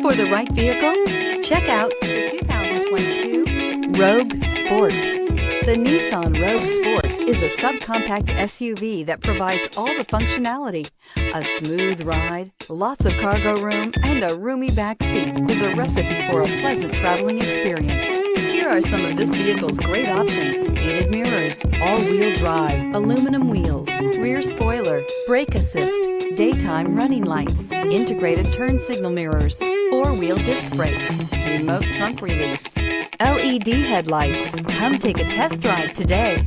for the right vehicle? Check out the 2022 Rogue Sport. The Nissan Rogue Sport is a subcompact SUV that provides all the functionality. A smooth ride, lots of cargo room, and a roomy back seat is a recipe for a pleasant traveling experience. Here are some of this vehicle's great options: heated mirrors, all-wheel drive, aluminum wheels, rear spoiler, brake assist, daytime running lights, integrated turn signal mirrors, four-wheel disc brakes, remote trunk release, LED headlights. Come take a test drive today.